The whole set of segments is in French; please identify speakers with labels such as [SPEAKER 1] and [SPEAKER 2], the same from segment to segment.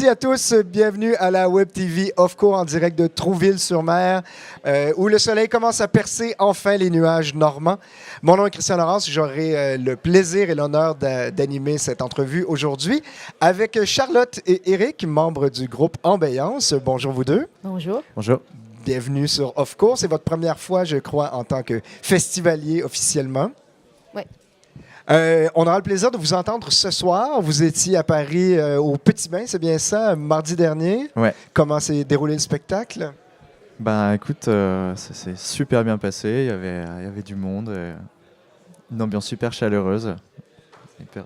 [SPEAKER 1] à tous, bienvenue à la Web TV Off-Court en direct de Trouville-sur-Mer, où le soleil commence à percer enfin les nuages normands. Mon nom est Christian Laurence, j'aurai le plaisir et l'honneur d'animer cette entrevue aujourd'hui avec Charlotte et Éric, membres du groupe Ambiance. Bonjour vous deux.
[SPEAKER 2] Bonjour.
[SPEAKER 3] Bonjour.
[SPEAKER 1] Bienvenue sur Off-Court. C'est votre première fois, je crois, en tant que festivalier officiellement.
[SPEAKER 2] Oui.
[SPEAKER 1] On aura le plaisir de vous entendre ce soir. Vous étiez à Paris au Petit Bain, c'est bien ça, mardi dernier.
[SPEAKER 3] Ouais.
[SPEAKER 1] Comment s'est déroulé le spectacle?
[SPEAKER 3] Ben écoute, ça s'est super bien passé. Il y avait du monde, une ambiance super chaleureuse. Hyper...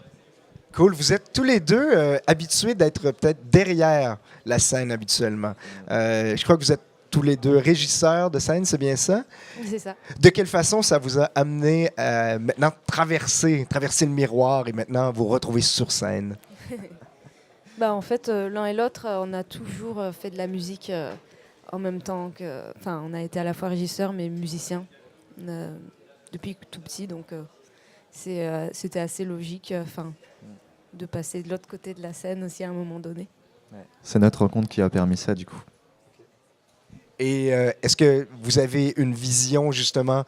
[SPEAKER 1] Cool. Vous êtes tous les deux habitués d'être peut-être derrière la scène habituellement. Je crois que vous êtes tous les deux régisseurs de scène, c'est bien ça?
[SPEAKER 2] C'est ça.
[SPEAKER 1] De quelle façon ça vous a amené à maintenant traverser le miroir et maintenant vous retrouver sur scène?
[SPEAKER 2] En fait, l'un et l'autre, on a toujours fait de la musique en même temps que... Enfin, on a été à la fois régisseur, mais musicien depuis tout petit. Donc, c'était assez logique de passer de l'autre côté de la scène aussi à un moment donné.
[SPEAKER 3] Ouais. C'est notre rencontre qui a permis ça, du coup.
[SPEAKER 1] Et est-ce que vous avez une vision justement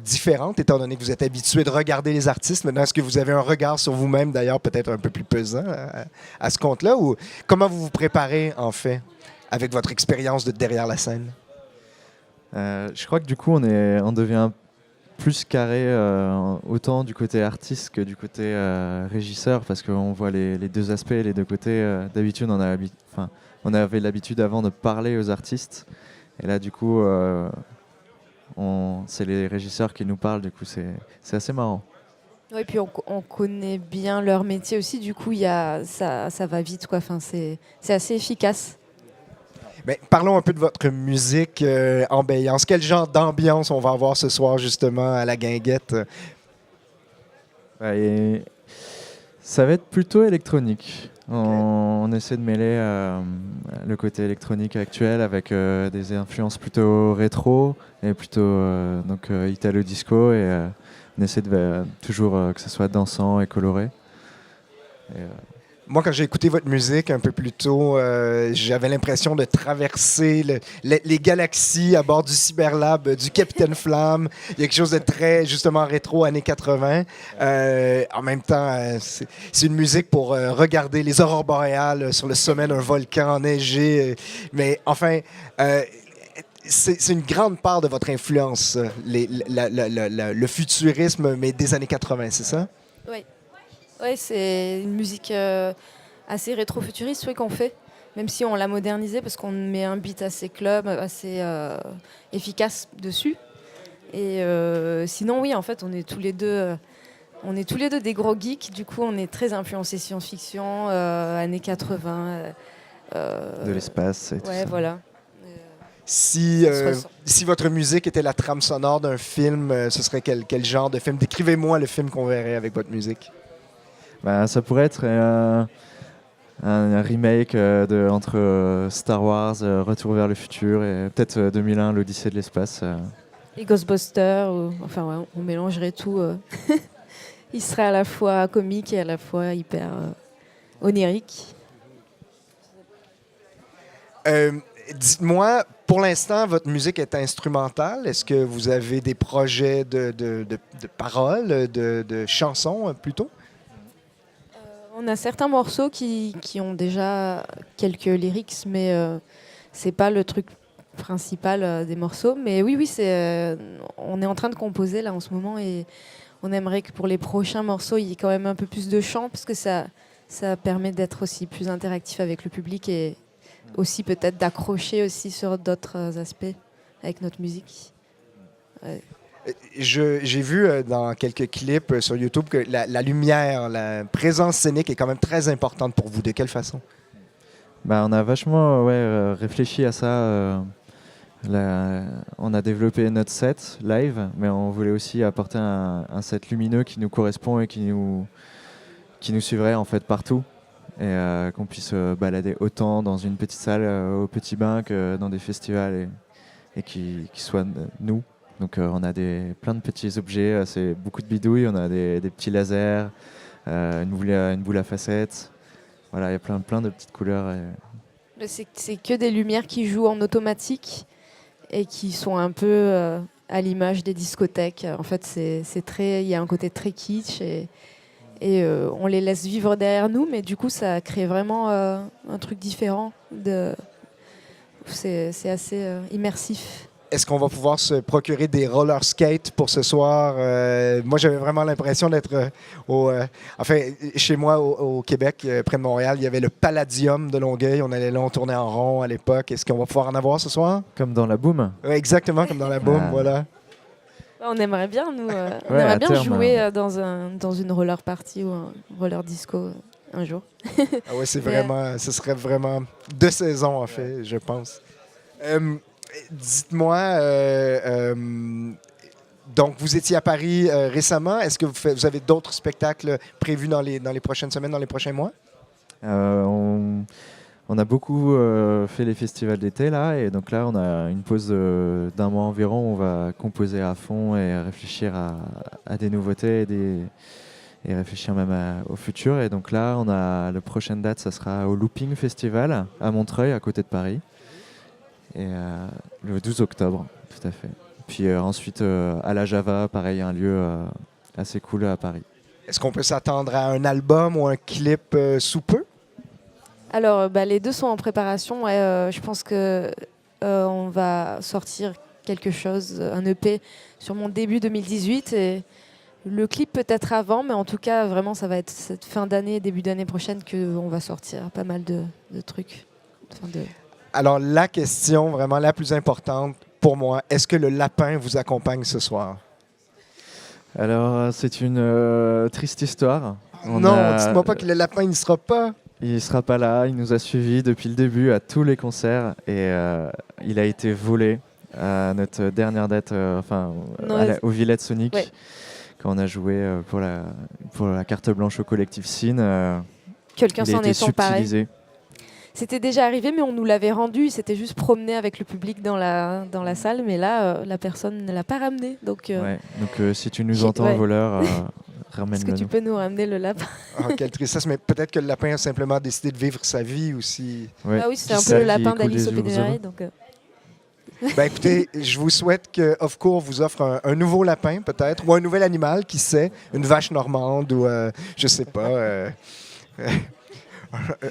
[SPEAKER 1] différente, étant donné que vous êtes habitué de regarder les artistes? Maintenant, est-ce que vous avez un regard sur vous-même, d'ailleurs, peut-être un peu plus pesant à ce compte-là? Ou comment vous vous préparez, en fait, avec votre expérience de derrière la scène?
[SPEAKER 3] Je crois que du coup, on devient plus carré autant du côté artiste que du côté régisseur, parce qu'on voit les deux aspects, les deux côtés. D'habitude, on avait l'habitude avant de parler aux artistes. Et là, du coup, c'est les régisseurs qui nous parlent. Du coup, c'est assez marrant.
[SPEAKER 2] Oui, puis on connaît bien leur métier aussi. Du coup, ça va vite, quoi. Enfin, c'est assez efficace.
[SPEAKER 1] Mais parlons un peu de votre musique ambiance. Quel genre d'ambiance on va avoir ce soir, justement, à la Guinguette?
[SPEAKER 3] Et ça va être plutôt électronique. Okay. On essaie de mêler le côté électronique actuel avec des influences plutôt rétro et plutôt italo disco, et on essaie de toujours que ce soit dansant et coloré.
[SPEAKER 1] Moi, quand j'ai écouté votre musique un peu plus tôt, j'avais l'impression de traverser les galaxies à bord du Cyberlab du Capitaine Flamme. Il y a quelque chose de très, justement, rétro, années 80. En même temps, c'est une musique pour regarder les aurores boréales sur le sommet d'un volcan enneigé. Mais enfin... c'est une grande part de votre influence, le futurisme, mais des années 80, c'est ça?
[SPEAKER 2] Oui. Ouais, c'est une musique assez rétro-futuriste qu'on fait, même si on l'a modernisée parce qu'on met un beat assez club, assez efficace dessus. Et sinon, oui, en fait, on est tous les deux des gros geeks. Du coup, on est très influencés science-fiction, années 80.
[SPEAKER 3] De l'espace et tout ça.
[SPEAKER 2] Voilà.
[SPEAKER 1] Si votre musique était la trame sonore d'un film, ce serait quel genre de film? Décrivez-moi le film qu'on verrait avec votre musique.
[SPEAKER 3] Ça pourrait être un remake entre Star Wars, Retour vers le futur, et peut-être 2001, l'Odyssée de l'espace.
[SPEAKER 2] Et Ghostbusters, on mélangerait tout. Il serait à la fois comique et à la fois hyper onirique.
[SPEAKER 1] Dites-moi, pour l'instant, votre musique est instrumentale. Est-ce que vous avez des projets de paroles, de chansons plutôt?
[SPEAKER 2] On a certains morceaux qui ont déjà quelques lyrics, mais c'est pas le truc principal des morceaux. Mais oui, on est en train de composer là en ce moment, et on aimerait que pour les prochains morceaux, il y ait quand même un peu plus de chant, parce que ça permet d'être aussi plus interactif avec le public, et aussi peut-être d'accrocher aussi sur d'autres aspects avec notre musique. Ouais.
[SPEAKER 1] J'ai vu dans quelques clips sur YouTube que la lumière, la présence scénique est quand même très importante pour vous. De quelle façon?
[SPEAKER 3] On a vachement réfléchi à ça. On a développé notre set live, mais on voulait aussi apporter un set lumineux qui nous correspond et qui nous suivrait en fait partout. Et qu'on puisse balader autant dans une petite salle au Petit Bain que dans des festivals, et qui soit nous. Donc on a plein de petits objets, c'est beaucoup de bidouilles, on a des petits lasers, une boule à facettes. Voilà, il y a plein de petites couleurs.
[SPEAKER 2] C'est que des lumières qui jouent en automatique et qui sont un peu à l'image des discothèques. En fait, il y a un côté très kitsch et on les laisse vivre derrière nous, mais du coup, ça crée vraiment un truc différent. C'est assez immersif.
[SPEAKER 1] Est-ce qu'on va pouvoir se procurer des roller skates pour ce soir? Moi, j'avais vraiment l'impression d'être chez moi au Québec, près de Montréal, il y avait le Palladium de Longueuil. On allait là, on tournait en rond à l'époque. Est-ce qu'on va pouvoir en avoir ce soir?
[SPEAKER 3] Comme dans la boom.
[SPEAKER 1] Ouais, exactement, comme dans la boom,
[SPEAKER 3] Ah.
[SPEAKER 1] voilà.
[SPEAKER 2] On aimerait bien, nous, on
[SPEAKER 3] Ouais,
[SPEAKER 2] aimerait
[SPEAKER 3] à
[SPEAKER 2] bien
[SPEAKER 3] terme,
[SPEAKER 2] jouer dans une roller party ou un roller disco un jour.
[SPEAKER 1] Ah ouais, ce serait vraiment de saison, en fait, je pense. Dites-moi, donc vous étiez à Paris récemment. Est-ce que vous avez d'autres spectacles prévus dans les prochaines semaines, dans les prochains mois?
[SPEAKER 3] On a beaucoup fait les festivals d'été là, et donc là on a une pause d'un mois environ où on va composer à fond et réfléchir à des nouveautés et réfléchir même au futur. Et donc là on a la prochaine date, ça sera au Looping Festival à Montreuil, à côté de Paris, et le 12 octobre, tout à fait. Puis ensuite à la Java, pareil, un lieu assez cool à Paris.
[SPEAKER 1] Est-ce qu'on peut s'attendre à un album ou un clip sous peu?
[SPEAKER 2] Alors, les deux sont en préparation. Je pense que on va sortir quelque chose, un EP, sur mon début 2018. Et le clip peut-être avant, mais en tout cas, vraiment, ça va être cette fin d'année, début d'année prochaine qu'on va sortir pas mal de trucs.
[SPEAKER 1] Alors, la question vraiment la plus importante pour moi, est-ce que le lapin vous accompagne ce soir?
[SPEAKER 3] Alors c'est une triste histoire.
[SPEAKER 1] Dites-moi pas que le lapin n'y sera pas.
[SPEAKER 3] Il sera pas là, il nous a suivis depuis le début à tous les concerts, et il a été volé à notre dernière date, au Villette Sonic, ouais. Quand on a joué pour la carte blanche au collectif Cine.
[SPEAKER 2] Quelqu'un s'en est
[SPEAKER 3] subtilisé.
[SPEAKER 2] C'était déjà arrivé, mais on nous l'avait rendu. Il s'était juste promené avec le public dans la salle, mais là, la personne ne l'a pas ramené. Donc
[SPEAKER 3] si tu nous entends, voleur, ramène-le.
[SPEAKER 2] Est-ce que tu peux nous ramener le lapin?
[SPEAKER 1] Quelle tristesse, mais peut-être que le lapin a simplement décidé de vivre sa vie aussi.
[SPEAKER 2] Ouais. Ah oui, c'est un peu le lapin d'Alice au Pays des Merveilles.
[SPEAKER 1] Écoutez, je vous souhaite que Off-Court vous offre un nouveau lapin, peut-être, ou un nouvel animal, qui sait, une vache normande, ou je sais pas...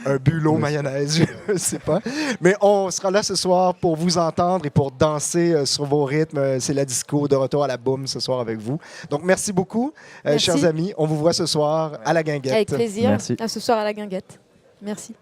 [SPEAKER 1] un bulot mayonnaise, je ne sais pas. Mais on sera là ce soir pour vous entendre et pour danser sur vos rythmes. C'est la disco de retour à la boum ce soir avec vous. Donc, merci beaucoup, chers amis. On vous voit ce soir à la Guinguette.
[SPEAKER 2] Avec plaisir.
[SPEAKER 3] Merci.
[SPEAKER 2] À ce soir à la Guinguette. Merci.